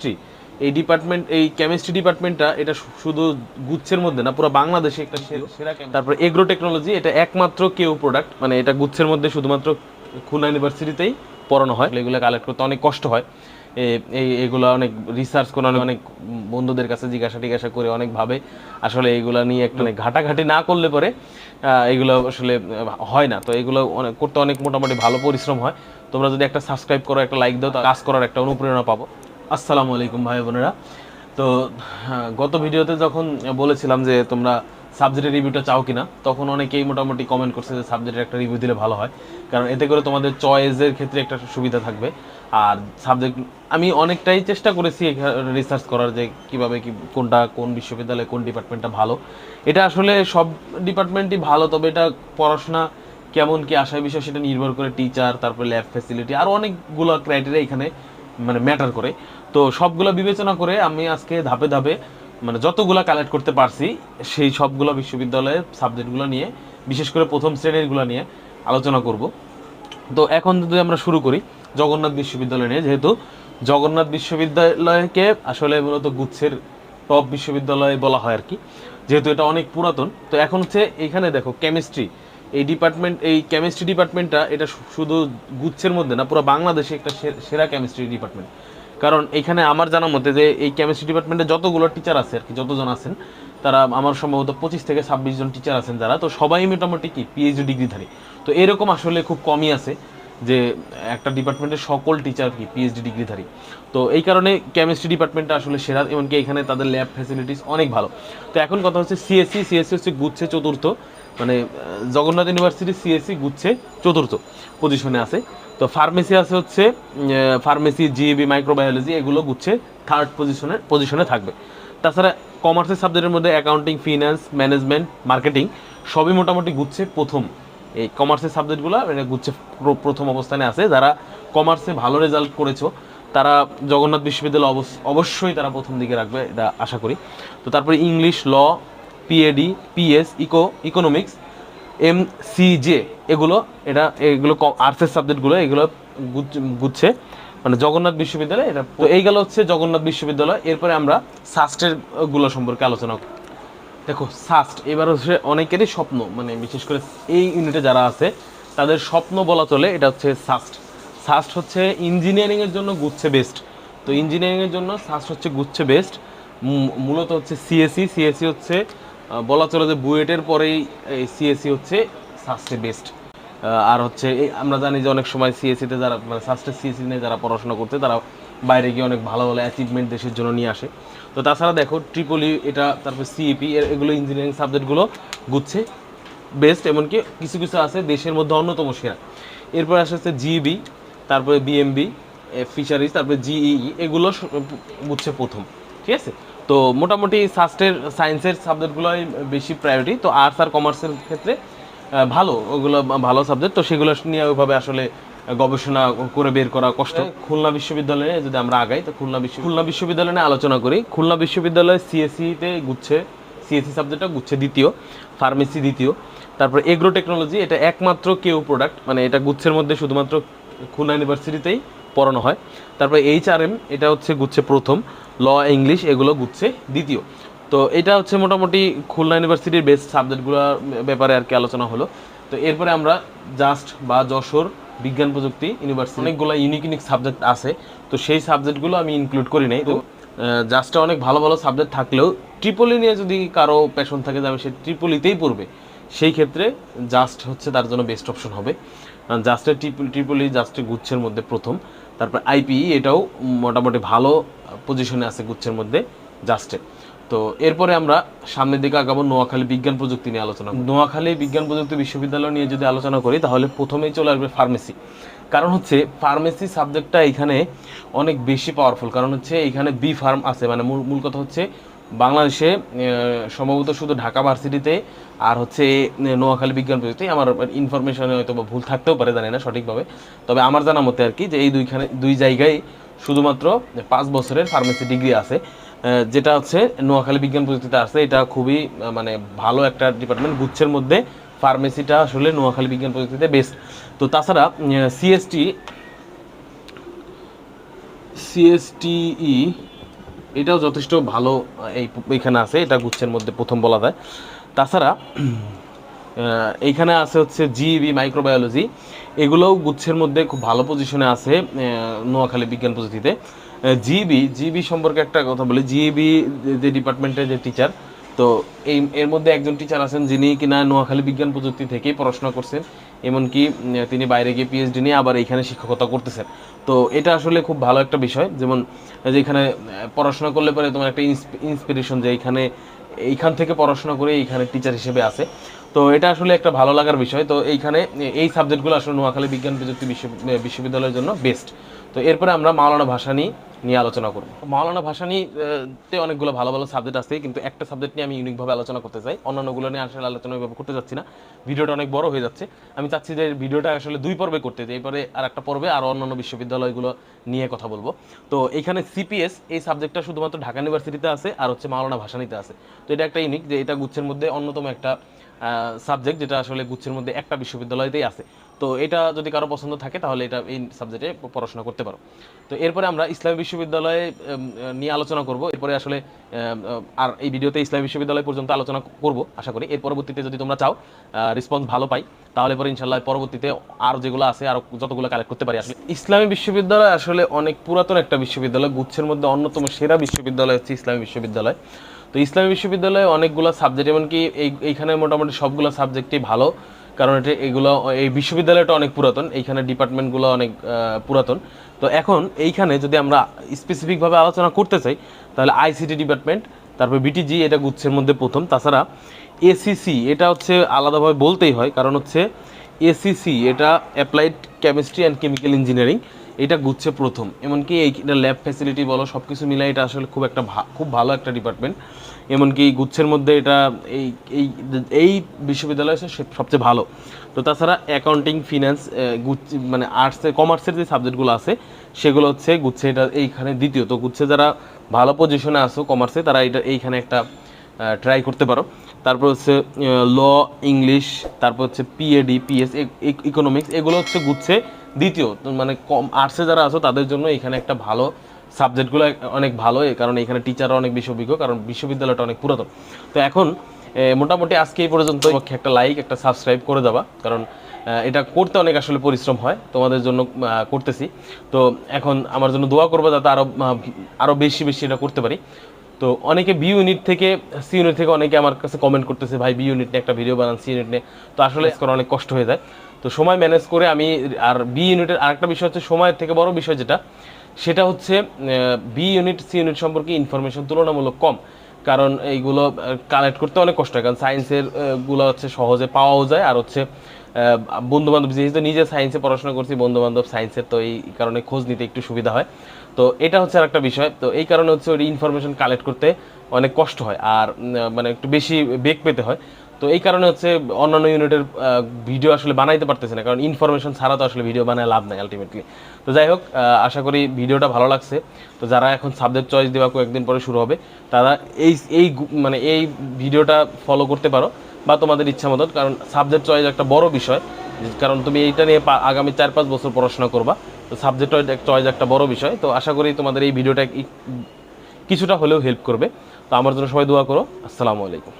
Chemistry এই department, এই chemistry ডিপার্টমেন্টটা এটা শুধু গুচ্ছের মধ্যে না, পুরো বাংলাদেশে একটা সেরা। তারপর এগ্রো টেকনোলজি, এটা একমাত্র কেউ প্রোডাক্ট, মানে এটা গুচ্ছের মধ্যে শুধুমাত্র খুলনা ইউনিভার্সিটিতেই পড়ানো হয়। এগুলো কালেক্ট করতে অনেক কষ্ট হয়, এগুলো অনেক রিসার্চ করে, অনেক বন্ধুদের কাছে জিজ্ঞাসা করে অনেকভাবে আসলে এগুলো নিয়ে একটু ঘাটাঘাটি না করলে পরে এগুলো আসলে হয় না। তো এগুলো করতে অনেক মোটামুটি ভালো পরিশ্রম হয়। তোমরা যদি একটা সাবস্ক্রাইব করো, একটা লাইক দাও, কাজ করার একটা অনুপ্রেরণা পাবো। আসসালামু আলাইকুম ভাই বোনেরা। তো গত ভিডিওতে যখন বলেছিলাম যে তোমরা সাবজেক্টের রিভিউটা চাও কিনা, তখন অনেকেই মোটামুটি কমেন্ট করছে যে সাবজেক্টের একটা রিভিউ দিলে ভালো হয়, কারণ এতে করে তোমাদের চয়েসের ক্ষেত্রে একটা সুবিধা থাকবে। আর সাবজেক্ট আমি অনেকটাই চেষ্টা করেছি রিসার্চ করার যে কীভাবে কোনটা কোন বিশ্ববিদ্যালয়ে কোন ডিপার্টমেন্টটা ভালো। এটা আসলে সব ডিপার্টমেন্টই ভালো, তবে এটা পড়াশোনা কেমন কি আশায় বিষয় সেটা নির্ভর করে, টিচার, তারপরে ল্যাব ফ্যাসিলিটি, আর অনেকগুলো ক্রাইটেরিয়া এখানে মানে ম্যাটার করে। তো সবগুলো বিবেচনা করে আমি আজকে ধাপে ধাপে মানে যতগুলো কালেক্ট করতে পারছি সেই সবগুলো বিশ্ববিদ্যালয়ের সাবজেক্টগুলো নিয়ে, বিশেষ করে প্রথম শ্রেণীরগুলো নিয়ে আলোচনা করব। তো এখন যদি আমরা শুরু করি জগন্নাথ বিশ্ববিদ্যালয় নিয়ে, যেহেতু জগন্নাথ বিশ্ববিদ্যালয়কে আসলে মূলত গুচ্ছের টপ বিশ্ববিদ্যালয় বলা হয় আর কি, যেহেতু এটা অনেক পুরাতন। তো এখন হচ্ছে এখানে দেখো কেমিস্ট্রি এই ডিপার্টমেন্ট, এই কেমিস্ট্রি ডিপার্টমেন্টটা এটা শুধু গুচ্ছের মধ্যে না, পুরো বাংলাদেশে একটা সেরা কেমিস্ট্রি ডিপার্টমেন্ট। কারণ এখানে আমার জানা মতে যে এই কেমিস্ট্রি ডিপার্টমেন্টে যতগুলো টিচার আছে আর কি, যতজন আছেন তারা আমার সম্ভবত 25 থেকে 26 জন টিচার আছেন যারা, তো সবাই মোটামুটি কি পিএইচডি ডিগ্রিধারী। তো এরকম আসলে খুব কমই আছে যে একটা ডিপার্টমেন্টের সকল টিচার কি পিএইচডি ডিগ্রিধারী। তো এই কারণে কেমিস্ট্রি ডিপার্টমেন্টটা আসলে সেরা, এমনকি এখানে তাদের ল্যাব ফ্যাসিলিটিস অনেক ভালো। তো এখন কথা হচ্ছে সিএসসি হচ্ছে গুচ্ছে চতুর্থ, মানে জগন্নাথ ইউনিভার্সিটি সিএসসি গুচ্ছে চতুর্থ পজিশনে আছে। তো ফার্মেসি আছে হচ্ছে ফার্মেসি, জিইবি, মাইক্রোবায়োলজি, এগুলো গুচ্ছে থার্ড পজিশনে থাকবে। তাছাড়া কমার্সের সাবজেক্টের মধ্যে অ্যাকাউন্টিং, ফিন্যান্স, ম্যানেজমেন্ট, মার্কেটিং সবই মোটামুটি গুচ্ছে প্রথম। এই কমার্সের সাবজেক্টগুলো গুচ্ছে প্রথম অবস্থানে আছে। যারা কমার্সে ভালো রেজাল্ট করেছো তারা জগন্নাথ বিশ্ববিদ্যালয় অবশ্যই তারা প্রথম দিকে রাখবে, এটা আশা করি। তো তারপরে ইংলিশ, ল, পিএডি, পিএস, ইকোনমিক্স, এমসিজে, এগুলো আর্টসের সাবজেক্টগুলো, এগুলো গুচ্ছে মানে জগন্নাথ বিশ্ববিদ্যালয় এটা। তো এই গেল হচ্ছে জগন্নাথ বিশ্ববিদ্যালয়। এরপরে আমরা সাস্টের গুলো সম্পর্কে আলোচনা করি। দেখো সাস্ট এবার হচ্ছে অনেকেরই স্বপ্ন, মানে বিশেষ করে এই ইউনিটে যারা আছে তাদের স্বপ্ন বলা চলে, এটা হচ্ছে সাস্ট হচ্ছে ইঞ্জিনিয়ারিংয়ের জন্য গুচ্ছে বেস্ট। তো ইঞ্জিনিয়ারিংয়ের জন্য সাস্ট হচ্ছে গুচ্ছে বেস্ট। মূলত হচ্ছে সিএসসি হচ্ছে বলা চলে যে বুয়েটের পরেই সিএসসি হচ্ছে সাস্টে বেস্ট। আর হচ্ছে আমরা জানি যে অনেক সময় সিএসসিতে যারা মানে সাস্টের সিএসসি নিয়ে যারা পড়াশোনা করতে, তারা বাইরে গিয়ে অনেক ভালো ভালো অ্যাচিভমেন্ট দেশের জন্য নিয়ে আসে। তো তাছাড়া দেখো ট্রিপলি, এটা তারপরে সিইপি, এগুলো ইঞ্জিনিয়ারিং সাবজেক্টগুলো গুচ্ছে বেস্ট, এমনকি কিছু কিছু আছে দেশের মধ্যে অন্যতম সেরা। এরপর আসে হচ্ছে জিইবি, তারপরে বিএমবি, ফিশারিজ, তারপরে জিইই, এগুলো গুচ্ছে প্রথম। ঠিক আছে, তো মোটামুটি সায়েন্সের সাবজেক্টগুলোই বেশি প্রায়োরিটি। তো আর্টস আর কমার্সের ক্ষেত্রে ভালো, ওগুলো ভালো সাবজেক্ট, তো সেগুলো নিয়ে ওইভাবে আসলে গবেষণা করে বের করা কষ্ট। খুলনা বিশ্ববিদ্যালয়ে যদি আমরা আগাই, তো খুলনা বিশ্ববিদ্যালয় নিয়ে আলোচনা করি। খুলনা বিশ্ববিদ্যালয়ে সিএসসিতে গুচ্ছে, সিএসসি সাবজেক্টটা গুচ্ছে দ্বিতীয়, ফার্মেসি দ্বিতীয়, তারপর এগ্রো টেকনোলজি, এটা একমাত্র কেউ প্রোডাক্ট, মানে এটা গুচ্ছের মধ্যে শুধুমাত্র খুলনা ইউনিভার্সিটিতেই পড়ানো হয়। তারপরে এইচআরএম, এটা হচ্ছে গুচ্ছে প্রথম, ল, ইংলিশ, এগুলো গুচ্ছে দ্বিতীয়। তো এটা হচ্ছে মোটামুটি খুলনা ইউনিভার্সিটির বেস্ট সাবজেক্টগুলোর ব্যাপারে আর কি আলোচনা হলো। তো এরপরে আমরা জাস্ট বা যশোর বিজ্ঞান প্রযুক্তি ইউনিভার্সিটি, অনেকগুলো ইউনিক সাবজেক্ট আছে, তো সেই সাবজেক্টগুলো আমি ইনক্লুড করি নাই। তো জাস্টে অনেক ভালো ভালো সাবজেক্ট থাকলেও ট্রিপলি নিয়ে যদি কারো প্যাশন থাকে যে আমি সে ট্রিপলিতেই পড়বে, সেই ক্ষেত্রে জাস্ট হচ্ছে তার জন্য বেস্ট অপশন হবে। জাস্টের ট্রিপলি জাস্টে গুচ্ছের মধ্যে প্রথম। তারপর আইপিই, এটাও মোটামুটি ভালো পজিশনে আছে গুচ্ছের মধ্যে জাস্টে। তো এরপরে আমরা সামনের দিকে আগাবো নোয়াখালী বিজ্ঞান প্রযুক্তি নিয়ে আলোচনা। নোয়াখালী বিজ্ঞান প্রযুক্তি বিশ্ববিদ্যালয় নিয়ে যদি আলোচনা করি, তাহলে প্রথমেই চলে আসবে ফার্মেসি। কারণ হচ্ছে ফার্মেসি সাবজেক্টটা এখানে অনেক বেশি পাওয়ারফুল, কারণ হচ্ছে এখানে বি ফার্ম আছে। মানে মূল কথা হচ্ছে বাংলাদেশে সম্ভবত শুধু ঢাকা ভার্সিটিতে আর হচ্ছে নোয়াখালী বিজ্ঞান প্রযুক্তি, আমার ইনফরমেশনে হয়তো বা ভুল থাকতেও পারে, জানি না সঠিকভাবে, তবে আমার জানা মতে আর কি যে এই দুই জায়গায় শুধুমাত্র 5 বছরের ফার্মেসি ডিগ্রি আছে, যেটা হচ্ছে নোয়াখালী বিজ্ঞান প্রযুক্তিতে আছে। এটা খুবই মানে ভালো একটা ডিপার্টমেন্ট, গুচ্ছের মধ্যে ফার্মেসিটা আসলে নোয়াখালী বিজ্ঞান প্রযুক্তিতে বেস্ট। তো তাছাড়া সিএসটিই এটাও যথেষ্ট ভালো এইখানে আছে, এটা গুচ্ছের মধ্যে প্রথম বলা যায়। তাছাড়া এইখানে আছে হচ্ছে জিইবি মাইক্রোবায়োলজি, এগুলোও গুচ্ছের মধ্যে খুব ভালো পজিশনে আছে নোয়াখালী বিজ্ঞান প্রযুক্তিতে। জিইবি সম্পর্কে একটা কথা বলি, জিইবি যে ডিপার্টমেন্টের যে টিচার, তো এর মধ্যে একজন টিচার আছেন যিনি কিনা নোয়াখালী বিজ্ঞান প্রযুক্তি থেকেই পড়াশোনা করছেন, এমনকি তিনি বাইরে গিয়ে পিএইচডি নিয়ে আবার এইখানে শিক্ষকতা করতেছেন। তো এটা আসলে খুব ভালো একটা বিষয়, যেমন যে এখানে পড়াশোনা করলে পরে তোমার একটা ইন্সপিরেশন যে এইখান থেকে পড়াশোনা করে এইখানে টিচার হিসেবে আছে। তো এটা আসলে একটা ভালো লাগার বিষয়। তো এইখানে এই সাবজেক্টগুলো আসলে নোয়াখালী বিজ্ঞান প্রযুক্তি বিশ্ববিদ্যালয়ের জন্য বেস্ট। তো এরপরে আমরা মাওলানা ভাসানী নিয়ে আলোচনা করব। মাওলানা ভাসানী তে অনেকগুলো ভালো ভালো সাবজেক্ট আছে, কিন্তু একটা সাবজেক্ট নিয়ে আমি ইউনিকভাবে আলোচনা করতে চাই, অন্যান্যগুলো নিয়ে আসলে আলোচনা করতে যাচ্ছি না, ভিডিওটা অনেক বড় হয়ে যাচ্ছে। আমি চাচ্ছি যে ভিডিওটা আসলে 2 পর্বে করতে, এরপরে আর একটা পর্বে আর অন্যান্য বিশ্ববিদ্যালয়গুলো নিয়ে কথা বলবো। তো এখানে সিপিএস এই সাবজেক্টটা শুধুমাত্র ঢাকা ইউনিভার্সিটিতে আছে আর হচ্ছে মাওলানা ভাসানীতে আছে। তো এটা একটা ইউনিক যে এটা গুচ্ছের মধ্যে অন্যতম একটা সাবজেক্ট যেটা আসলে গুচ্ছের মধ্যে একটা বিশ্ববিদ্যালয়তেই আছে। তো এটা যদি কারো পছন্দ থাকে তাহলে এটা এই সাবজেক্টে পড়াশোনা করতে পারো। তো এরপরে আমরা ইসলামী বিশ্ববিদ্যালয়ে নিয়ে আলোচনা করব। এরপরে আসলে আর এই ভিডিওতে ইসলামী বিশ্ববিদ্যালয় পর্যন্ত আলোচনা করব আশা করি। এর পরবর্তীতে যদি তোমরা চাও রেসপন্স ভালো পাই তাহলে পরে ইনশাল্লাহ পরবর্তীতে আর যেগুলো আছে আর যতগুলো কালেক্ট করতে পারি। আসলে ইসলামী বিশ্ববিদ্যালয় আসলে অনেক পুরাতন একটা বিশ্ববিদ্যালয়, গুচ্ছের মধ্যে অন্যতম সেরা বিশ্ববিদ্যালয় হচ্ছে ইসলামী বিশ্ববিদ্যালয়। তো ইসলামী বিশ্ববিদ্যালয়ে অনেকগুলো সাবজেক্ট, এমনকি এইখানে মোটামুটি সবগুলো সাবজেক্টই ভালো, কারণ এই বিশ্ববিদ্যালয়টা অনেক পুরাতন, এইখানে ডিপার্টমেন্টগুলো অনেক পুরাতন। তো এখন এইখানে যদি আমরা স্পেসিফিকভাবে আলোচনা করতে চাই তাহলে আইসিটি ডিপার্টমেন্ট, তারপর বিটিজি, এটা গুচ্ছের মধ্যে প্রথম। তাছাড়া এসিসি এটা হচ্ছে আলাদাভাবে বলতেই হয়, কারণ হচ্ছে এসিসি এটা applied chemistry and chemical engineering, এটা গুচ্ছে প্রথম। এমনকি এটা ল্যাব ফ্যাসিলিটি বলো সব কিছু মিলাই এটা আসলে খুব ভালো একটা ডিপার্টমেন্ট। এমনকি গুচ্ছের মধ্যে এটা এই এই এই বিশ্ববিদ্যালয় সবচেয়ে ভালো। তো তাছাড়া অ্যাকাউন্টিং, ফিন্যান্স, মানে আর্টসের কমার্সের যে সাবজেক্টগুলো আছে সেগুলো হচ্ছে গুচ্ছে এটা এইখানে দ্বিতীয়। তো গুচ্ছে যারা ভালো পজিশনে আসো কমার্সে তারা এইখানে একটা ট্রাই করতে পারো। তারপর হচ্ছে ল, ইংলিশ, তারপর হচ্ছে পিএডি, পিএস, ইকোনমিক্স, এগুলো হচ্ছে গুচ্ছে দ্বিতীয়। মানে আর্টসে যারা আছো তাদের জন্য এখানে একটা ভালো সাবজেক্টগুলো অনেক ভালো, কারণ এখানে টিচাররা অনেক বেশি অভিজ্ঞ, কারণ বিশ্ববিদ্যালয়টা অনেক পুরাতন। তো এখন মোটামুটি আজকে এই পর্যন্ত, একটা লাইক একটা সাবস্ক্রাইব করে দেওয়া, কারণ এটা করতে অনেক আসলে পরিশ্রম হয়, তোমাদের জন্য করতেছি। তো এখন আমার জন্য দোয়া করবো যাতে আরও বেশি এটা করতে পারি। তো অনেকে বি ইউনিট থেকে সি ইউনিট থেকে অনেকে আমার কাছে কমেন্ট করতেছে, ভাই বি ইউনিট নিয়ে একটা ভিডিও বানান, সি ইউনিট নিয়ে। তো আসলে অনেক কষ্ট হয়ে যায়, তো সময় ম্যানেজ করে আমি আর বি ইউনিটের আরেকটা বিষয় হচ্ছে সময়ের থেকে বড় বিষয় সেটা হচ্ছে বি ইউনিট সি ইউনিট সম্পর্কে ইনফরমেশন তুলনামূলক কম, কারণ এইগুলো কালেক্ট করতে অনেক কষ্ট হয়। কারণ সায়েন্সের গুলো হচ্ছে সহজে পাওয়াও যায়, আর হচ্ছে বন্ধুবান্ধব যেহেতু নিজে সায়েন্সে পড়াশোনা করছি, বন্ধুবান্ধব সায়েন্সের, তো এই কারণে খোঁজ নিতে একটু সুবিধা হয়। তো এটা হচ্ছে আর একটা বিষয়। তো এই কারণে হচ্ছে ওই ইনফরমেশন কালেক্ট করতে অনেক কষ্ট হয়, আর মানে একটু বেশি বেগ পেতে হয়। তো এই কারণে হচ্ছে অন্যান্য ইউনিটের ভিডিও আসলে বানাইতে পারতেছে না, কারণ ইনফরমেশন ছাড়া তো আসলে ভিডিও বানায় লাভ নাই আলটিমেটলি। তো যাই হোক, আশা করি ভিডিওটা ভালো লাগছে। তো যারা এখন সাবজেক্ট চয়েস দেওয়া কয়েকদিন পরে শুরু হবে তারা এই ভিডিওটা ফলো করতে পারো বা তোমাদের ইচ্ছা মতো, কারণ সাবজেক্ট চয়েস একটা বড় বিষয়, কারণ তুমি এইটা নিয়ে আগামী 4-5 বছর পড়াশোনা করবা। তো সাবজেক্ট চয়েস একটা বড় বিষয়। তো আশা করি তোমাদের এই ভিডিওটা কিছুটা হলেও হেল্প করবে। তো আমার জন্য সবাই দোয়া করো। আসসালামু আলাইকুম।